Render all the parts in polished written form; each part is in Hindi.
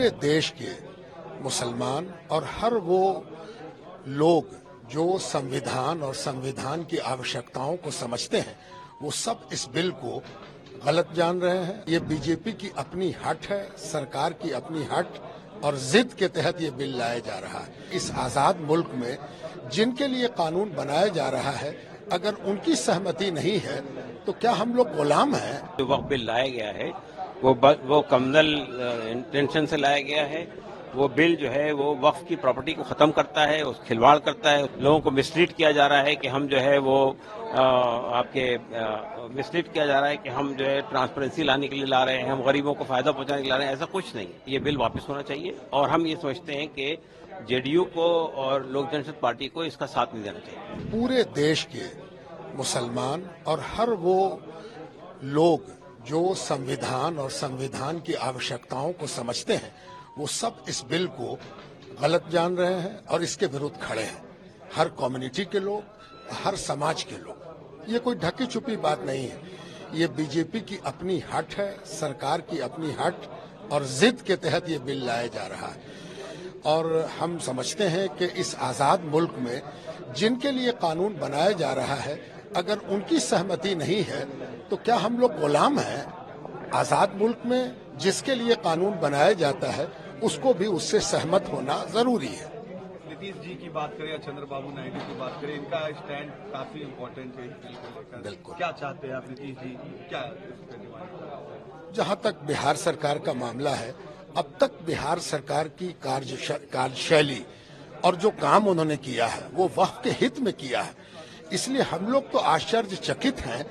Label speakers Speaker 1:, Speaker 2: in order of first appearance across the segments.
Speaker 1: पूरे देश के मुसलमान और हर वो लोग जो संविधान और संविधान की आवश्यकताओं को समझते हैं, वो सब इस बिल को गलत जान रहे हैं। ये बीजेपी की अपनी हट है, सरकार की अपनी हट और जिद के तहत ये बिल लाया जा रहा है। इस आजाद मुल्क में जिनके लिए कानून बनाया जा रहा है, अगर उनकी सहमति नहीं है तो क्या हम लोग गुलाम हैं?
Speaker 2: जो वक्त बिल लाया गया है वो कम्युनल इंटेंशन से लाया गया है। वो बिल जो है वो वक्फ की प्रॉपर्टी को खत्म करता है, उस खिलवाड़ करता है। लोगों को मिसलीड किया जा रहा है कि हम जो है वो मिसलीड किया जा रहा है कि हम जो है ट्रांसपेरेंसी लाने के लिए ला रहे हैं, हम गरीबों को फायदा पहुंचाने के लिए ला रहे हैं। ऐसा कुछ नहीं, ये बिल वापस होना चाहिए और हम ये समझते हैं कि जेडीयू को और लोक जनशक्ति पार्टी को इसका साथ नहीं देना चाहिए।
Speaker 1: पूरे देश के मुसलमान और हर वो लोग जो संविधान और संविधान की आवश्यकताओं को समझते हैं, वो सब इस बिल को गलत जान रहे हैं और इसके विरुद्ध खड़े हैं। हर कम्युनिटी के लोग, हर समाज के लोग। ये कोई ढकी छुपी बात नहीं है, ये बीजेपी की अपनी हट है, सरकार की अपनी हट और जिद के तहत ये बिल लाया जा रहा है। और हम समझते हैं कि इस आजाद मुल्क में जिनके लिए कानून बनाया जा रहा है, अगर उनकी सहमति नहीं है तो क्या हम लोग गुलाम हैं? आजाद मुल्क में जिसके लिए कानून बनाया जाता है, उसको भी उससे सहमत होना जरूरी है।
Speaker 3: नीतीश जी की बात करें या चंद्रबाबू नायडू की बात करें, इनका स्टैंड काफी इम्पोर्टेंट है।
Speaker 1: बिल्कुल। क्या
Speaker 3: क्या चाहते हैं आप नीतीश जी? क्या
Speaker 1: जहां तक बिहार सरकार का मामला है, अब तक बिहार सरकार की कार्यशैली और जो काम उन्होंने किया है वो वक्फ के हित में किया है। इसलिए हम लोग तो आश्चर्यचकित हैं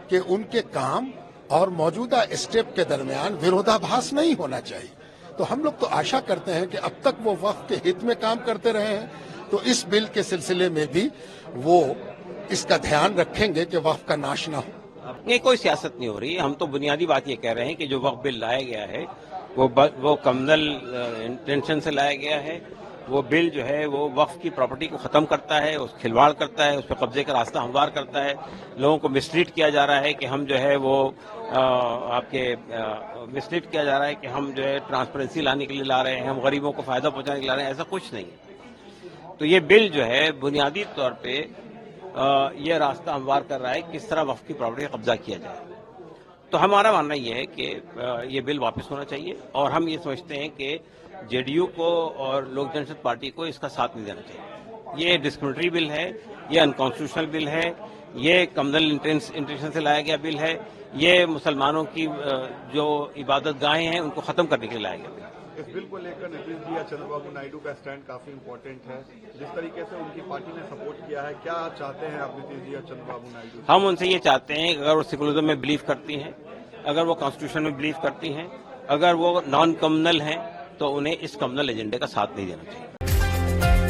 Speaker 1: कि उनके काम और मौजूदा स्टेप के दरमियान विरोधाभास नहीं होना चाहिए। तो हम लोग तो आशा करते हैं कि अब तक वो वक्फ के हित में काम करते रहे हैं, तो इस बिल के सिलसिले में भी वो इसका ध्यान रखेंगे कि वक्फ का नाश ना हो।
Speaker 2: नहीं, कोई सियासत नहीं हो रही। हम तो बुनियादी बात ये कह रहे हैं कि जो वक्त बिल लाया गया है वो कम्युनल इंटेंशन से लाया गया है। वो बिल जो है वो वक्फ की प्रॉपर्टी को खत्म करता है, उस खिलवाड़ करता है, उस पर कब्जे का रास्ता हमवार करता है। लोगों को मिसलीड किया जा रहा है कि हम जो है वो मिसलीड किया जा रहा है कि हम जो है ट्रांसपेरेंसी लाने के लिए ला रहे हैं, हम गरीबों को फायदा पहुंचाने के लिए ला रहे हैं। ऐसा कुछ नहीं है। तो ये बिल जो है बुनियादी तौर पे ये रास्ता हमवार कर रहा है किस तरह वक्फ की प्रॉपर्टी का कब्जा किया जाए। तो हमारा मानना ये है कि ये बिल वापस होना चाहिए और हम ये समझते हैं कि जेडीयू को और लोक जनशक्ति पार्टी को इसका साथ नहीं देना चाहिए। ये डिस्क्रिमिनेटरी बिल है, ये अनकॉन्स्टिट्यूशनल बिल है, ये कम्युनल इंटेंशन से लाया गया बिल है, ये मुसलमानों की जो इबादत गाहें हैं उनको खत्म करने के लिए लाया गया बिल।
Speaker 3: इस बिल को लेकर नीतीश जी या चंद्रबाबू नायडू का स्टैंड काफी इम्पोर्टेंट है। जिस तरीके से उनकी पार्टी ने सपोर्ट किया है, क्या चाहते हैं आप नीतीश जी या चंद्रबाबू नायडू?
Speaker 2: हम उनसे ये चाहते हैं कि अगर वो सेकुलरिज्म में बिलीव करती हैं, अगर वो कॉन्स्टिट्यूशन में बिलीव करती हैं, अगर वो नॉन कम्युनल हैं, तो उन्हें इस कम्युनल एजेंडे का साथ नहीं देना चाहिए।